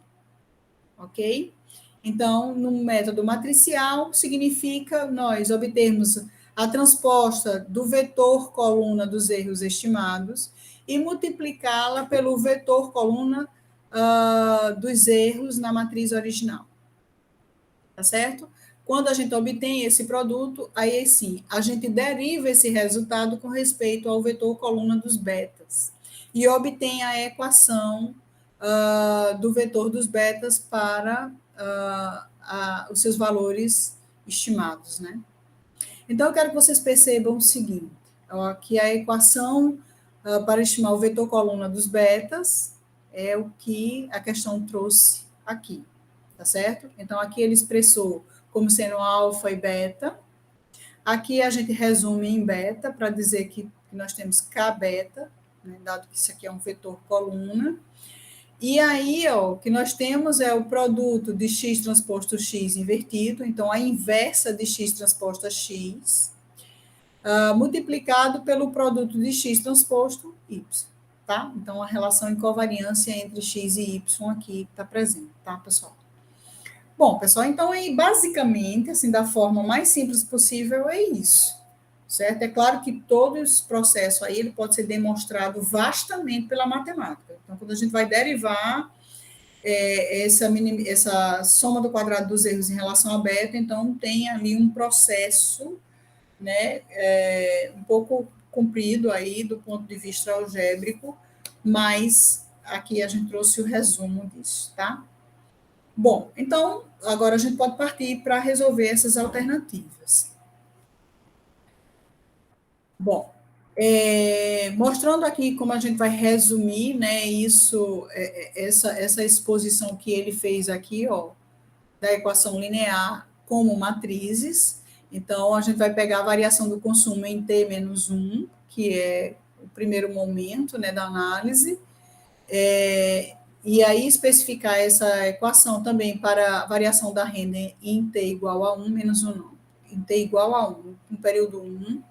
S1: ok? Então, no método matricial, significa nós obtermos a transposta do vetor coluna dos erros estimados e multiplicá-la pelo vetor coluna dos erros na matriz original. Tá certo? Quando a gente obtém esse produto, aí sim, a gente deriva esse resultado com respeito ao vetor coluna dos betas e obtém a equação do vetor dos betas para os seus valores estimados, né? Então, eu quero que vocês percebam o seguinte, que a equação para estimar o vetor coluna dos betas é o que a questão trouxe aqui, tá certo? Então, aqui ele expressou como sendo alfa e beta. Aqui a gente resume em beta para dizer que nós temos K beta, né, dado que isso aqui é um vetor coluna. E aí, o que nós temos é o produto de x transposto x invertido, então a inversa de x transposto a x, multiplicado pelo produto de x transposto y, tá? Então, a relação em covariância entre x e y aqui está presente, tá, pessoal? Bom, pessoal, então, aí, basicamente, assim, da forma mais simples possível, é isso, certo? É claro que todo esse processo aí, ele pode ser demonstrado vastamente pela matemática. Então, quando a gente vai derivar essa soma do quadrado dos erros em relação a beta, então, tem ali um processo, né, um pouco comprido aí, do ponto de vista algébrico, mas aqui a gente trouxe o resumo disso, tá? Bom, então, agora a gente pode partir para resolver essas alternativas. Bom, mostrando aqui como a gente vai resumir, né, isso, essa exposição que ele fez aqui, ó, da equação linear como matrizes. Então, a gente vai pegar a variação do consumo em T menos 1, que é o primeiro momento, né, da análise, e aí especificar essa equação também para a variação da renda em T igual a 1 menos 1, não, em T igual a 1, no período 1,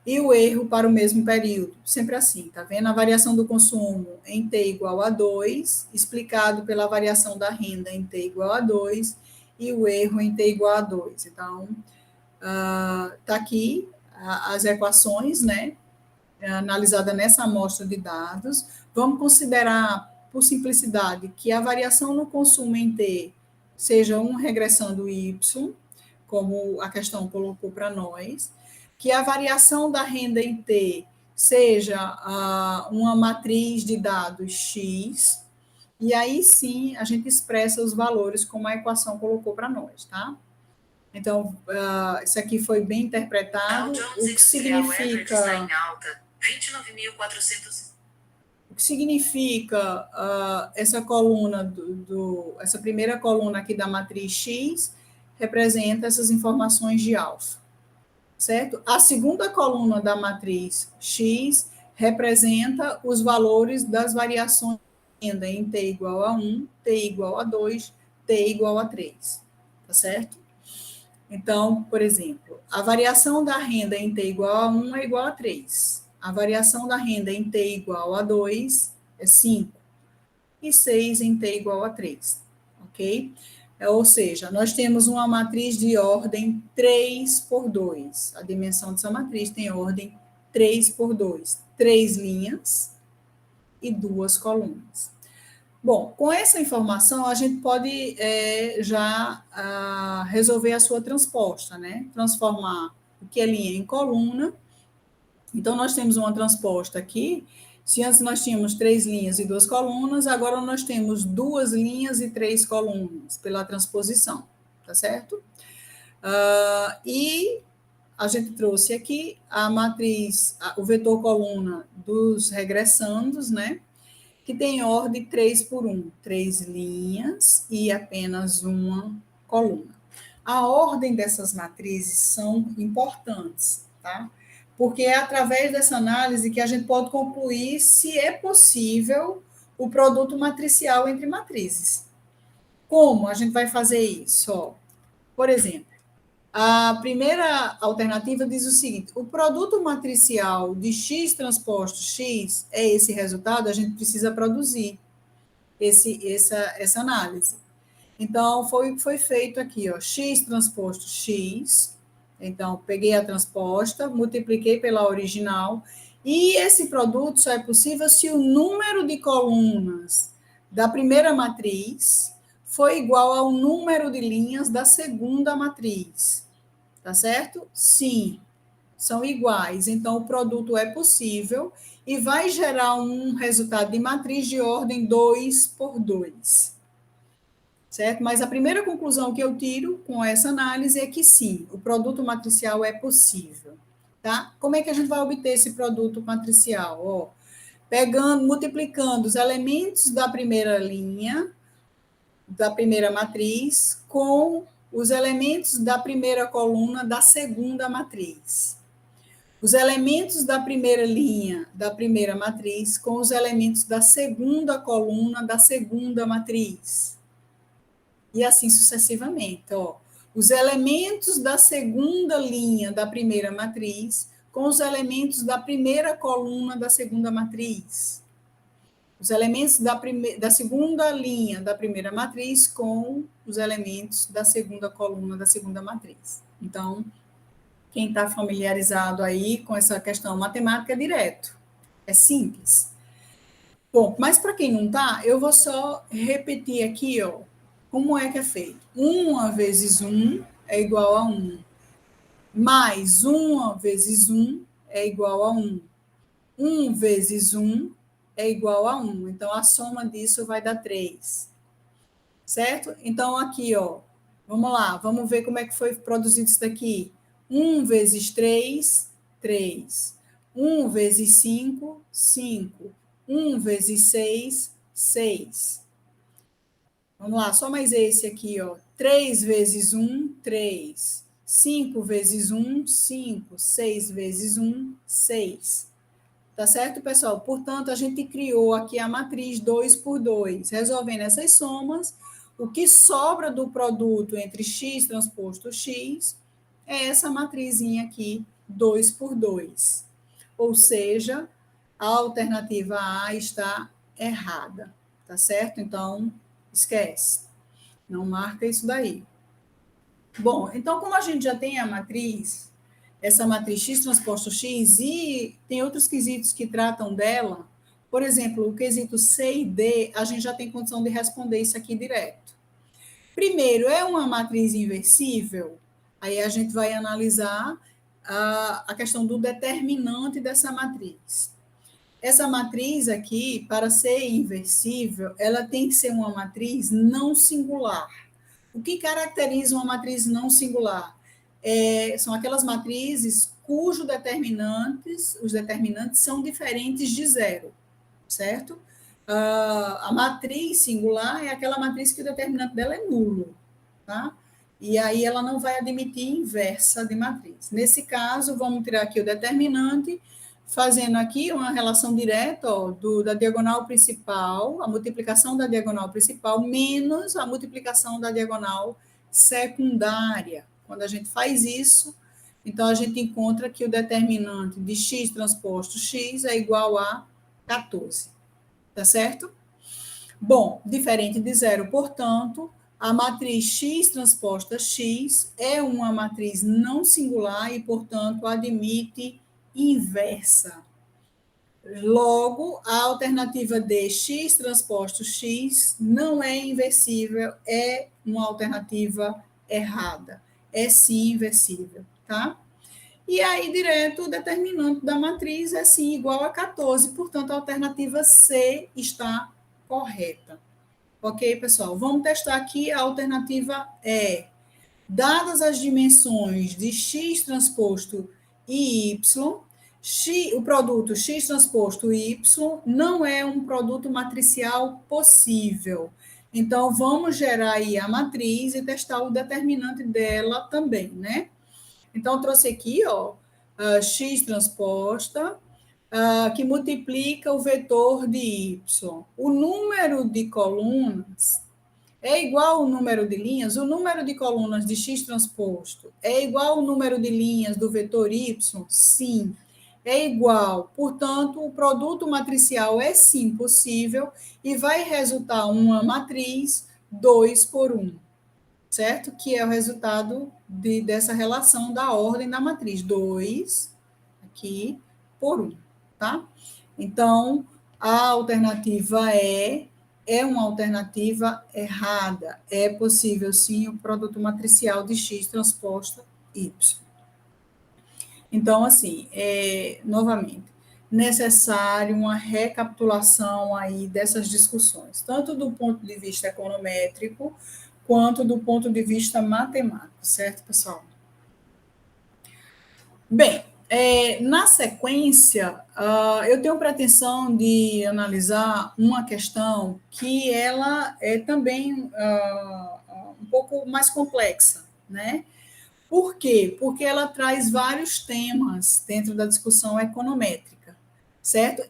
S1: e o erro para o mesmo período, sempre assim, tá vendo? A variação do consumo em T igual a 2, explicado pela variação da renda em T igual a 2, e o erro em T igual a 2. Então, tá aqui as equações, né, analisada nessa amostra de dados. Vamos considerar, por simplicidade, que a variação no consumo em T seja uma regressão do Y, como a questão colocou para nós, que a variação da renda em T seja uma matriz de dados X, e aí sim a gente expressa os valores como a equação colocou para nós, tá? Então, isso aqui foi bem interpretado, o que significa... O que significa essa coluna, essa primeira coluna aqui da matriz X, representa essas informações de alfa, certo? A segunda coluna da matriz X representa os valores das variações de renda em T igual a 1, T igual a 2, T igual a 3, tá certo? Então, por exemplo, a variação da renda em T igual a 1 é igual a 3. A variação da renda em T igual a 2 é 5. E 6 em T igual a 3. Ok? Ou seja, nós temos uma matriz de ordem 3 por 2. A dimensão dessa matriz tem ordem 3 por 2. 3 linhas e 2 colunas. Bom, com essa informação, a gente pode já resolver a sua transposta, né? Transformar o que é linha em coluna. Então, nós temos uma transposta aqui. Se antes nós tínhamos 3 linhas e 2 colunas, agora nós temos 2 linhas e 3 colunas pela transposição, tá certo? E a gente trouxe aqui a matriz, o vetor coluna dos regressandos, né? Que tem ordem 3 por 1, 3 linhas e apenas uma coluna. A ordem dessas matrizes são importantes, tá? Porque é através dessa análise que a gente pode concluir se é possível o produto matricial entre matrizes. Como a gente vai fazer isso? Ó, por exemplo, a primeira alternativa diz o seguinte: o produto matricial de X transposto X é esse resultado, a gente precisa produzir essa análise. Então, foi o que foi feito aqui, ó, X transposto X. Então, peguei a transposta, multipliquei pela original, e esse produto só é possível se o número de colunas da primeira matriz for igual ao número de linhas da segunda matriz. Tá certo? Sim, são iguais. Então, o produto é possível e vai gerar um resultado de matriz de ordem 2 por 2. Certo? Mas a primeira conclusão que eu tiro com essa análise é que sim, o produto matricial é possível. Tá? Como é que a gente vai obter esse produto matricial? Ó, multiplicando os elementos da primeira linha, da primeira matriz, com os elementos da primeira coluna da segunda matriz. Os elementos da primeira linha da primeira matriz com os elementos da segunda coluna da segunda matriz. E assim sucessivamente. Ó. Os elementos da segunda linha da primeira matriz com os elementos da primeira coluna da segunda matriz. Os elementos da segunda linha da primeira matriz com os elementos da segunda coluna da segunda matriz. Então, quem está familiarizado aí com essa questão matemática é direto. É simples. Bom, mas para quem não está, eu vou só repetir aqui, ó, como é que é feito. 1 vezes 1 é igual a 1. Mais 1 vezes 1 é igual a 1. 1 vezes 1 é igual a 1. Então, a soma disso vai dar 3. Certo? Então, aqui, ó, vamos lá, vamos ver como é que foi produzido isso daqui. 1 vezes 3, 3. 1 vezes 5, 5. 1 vezes 6, 6. Vamos lá, só mais esse aqui, ó. 3 vezes 1, 3. 5 vezes 1, 5. 6 vezes 1, 6. Tá certo, pessoal? Portanto, a gente criou aqui a matriz 2 por 2. Resolvendo essas somas, o que sobra do produto entre x transposto x é essa matrizinha aqui, 2 por 2. Ou seja, a alternativa A está errada, tá certo? Então, esquece. Não marca isso daí. Bom, então, como a gente já tem a matriz, essa matriz x transposto x, e tem outros quesitos que tratam dela, por exemplo, o quesito C e D, a gente já tem condição de responder isso aqui direto. Primeiro, é uma matriz inversível? Aí a gente vai analisar a questão do determinante dessa matriz. Essa matriz aqui, para ser inversível, ela tem que ser uma matriz não singular. O que caracteriza uma matriz não singular? São aquelas matrizes cujos determinantes, os determinantes são diferentes de zero, certo? A matriz singular é aquela matriz que o determinante dela é nulo, tá? E aí ela não vai admitir inversa de matriz. Nesse caso, vamos tirar aqui o determinante, fazendo aqui uma relação direta, ó, da diagonal principal, a multiplicação da diagonal principal, menos a multiplicação da diagonal secundária. Quando a gente faz isso, então a gente encontra que o determinante de x transposto x é igual a 14. Tá certo? Bom, diferente de zero, portanto, a matriz x transposta x é uma matriz não singular e, portanto, admite inversa. Logo, a alternativa de x transposto x não é inversível, é uma alternativa errada. É sim inversível, tá? E aí, direto, o determinante da matriz é sim igual a 14, portanto, a alternativa C está correta. Ok, pessoal? Vamos testar aqui a alternativa E. Dadas as dimensões de x transposto e y, o produto x transposto y não é um produto matricial possível. Então, vamos gerar aí a matriz e testar o determinante dela também, né? Então, trouxe aqui, ó, x transposta, que multiplica o vetor de y. O número de colunas é igual ao número de linhas. O número de colunas de x transposto é igual ao número de linhas do vetor y? Sim, é igual. Portanto, o produto matricial é sim possível e vai resultar uma matriz 2 por 1, certo? Que é o resultado dessa relação da ordem da matriz. 2 aqui por 1, tá? Então, a alternativa é uma alternativa errada. É possível, sim, o produto matricial de x transposto y. Então, assim, novamente, necessário uma recapitulação aí dessas discussões, tanto do ponto de vista econométrico, quanto do ponto de vista matemático, certo, pessoal? Bem, na sequência, eu tenho pretensão de analisar uma questão que ela é também um pouco mais complexa, né? Por quê? Porque ela traz vários temas dentro da discussão econométrica, certo?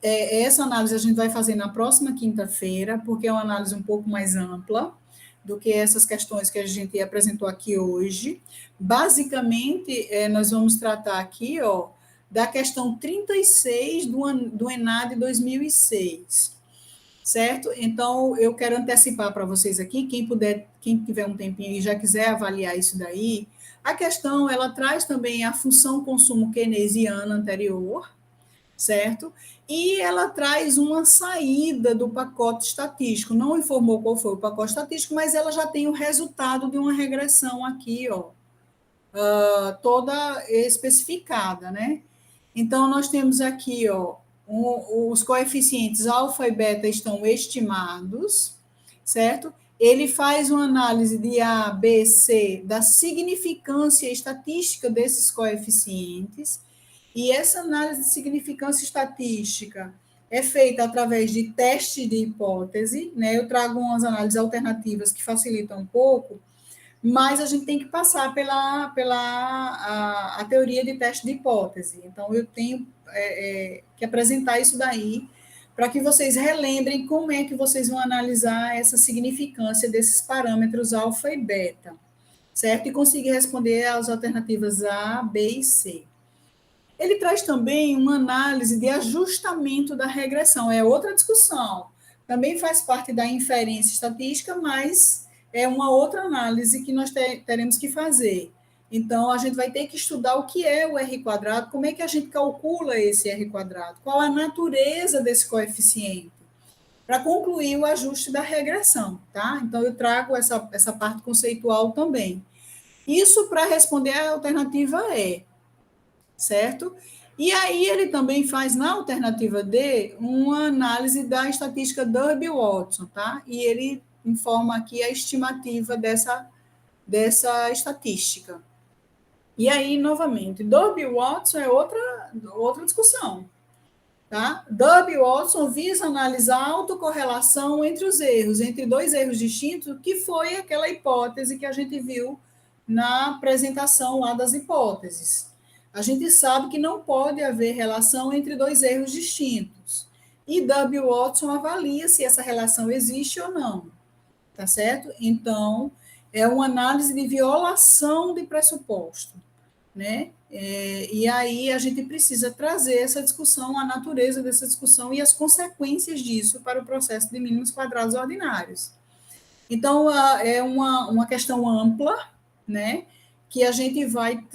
S1: Essa análise a gente vai fazer na próxima quinta-feira, porque é uma análise um pouco mais ampla do que essas questões que a gente apresentou aqui hoje. Basicamente, nós vamos tratar aqui, ó, da questão 36 do ENAD 2006, certo? Então, eu quero antecipar para vocês aqui, quem tiver um tempinho e já quiser avaliar isso daí, a questão, ela traz também a função consumo keynesiana anterior, certo? E ela traz uma saída do pacote estatístico. Não informou qual foi o pacote estatístico, mas ela já tem o resultado de uma regressão aqui, ó, toda especificada, né? Então, nós temos aqui, ó, os coeficientes alfa e beta estão estimados, certo? Ele faz uma análise de A, B, C, da significância estatística desses coeficientes, e essa análise de significância estatística é feita através de teste de hipótese, né? Eu trago umas análises alternativas que facilitam um pouco, mas a gente tem que passar pela teoria de teste de hipótese. Então, eu tenho que apresentar isso daí para que vocês relembrem como é que vocês vão analisar essa significância desses parâmetros alfa e beta, certo? E conseguir responder às alternativas A, B e C. Ele traz também uma análise de ajustamento da regressão, é outra discussão. Também faz parte da inferência estatística, mas é uma outra análise que nós teremos que fazer. Então, a gente vai ter que estudar o que é o R quadrado, como é que a gente calcula esse R quadrado, qual a natureza desse coeficiente, para concluir o ajuste da regressão, tá? Então, eu trago essa parte conceitual também. Isso para responder a alternativa E, certo? E aí ele também faz, na alternativa D, uma análise da estatística Derby-Watson, tá? E ele informa aqui a estimativa dessa estatística. E aí, novamente, Derby-Watson é outra discussão, tá? Derby-Watson visa analisar a autocorrelação entre os erros, entre dois erros distintos, que foi aquela hipótese que a gente viu na apresentação lá das hipóteses. A gente sabe que não pode haver relação entre dois erros distintos. E Derby-Watson avalia se essa relação existe ou não, tá certo? Então, é uma análise de violação de pressuposto, né? E aí a gente precisa trazer essa discussão, a natureza dessa discussão e as consequências disso para o processo de mínimos quadrados ordinários. Então, é uma questão ampla, né? Que a gente vai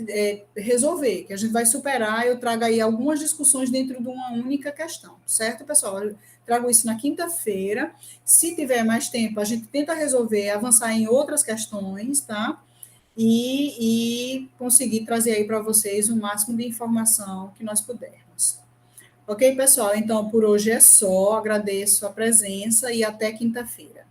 S1: resolver, que a gente vai superar. Eu trago aí algumas discussões dentro de uma única questão, certo, pessoal? Eu trago isso na quinta-feira. Se tiver mais tempo, a gente tenta resolver, avançar em outras questões, tá? E conseguir trazer aí para vocês o máximo de informação que nós pudermos. Ok, pessoal? Então, por hoje é só. Agradeço a presença e até quinta-feira.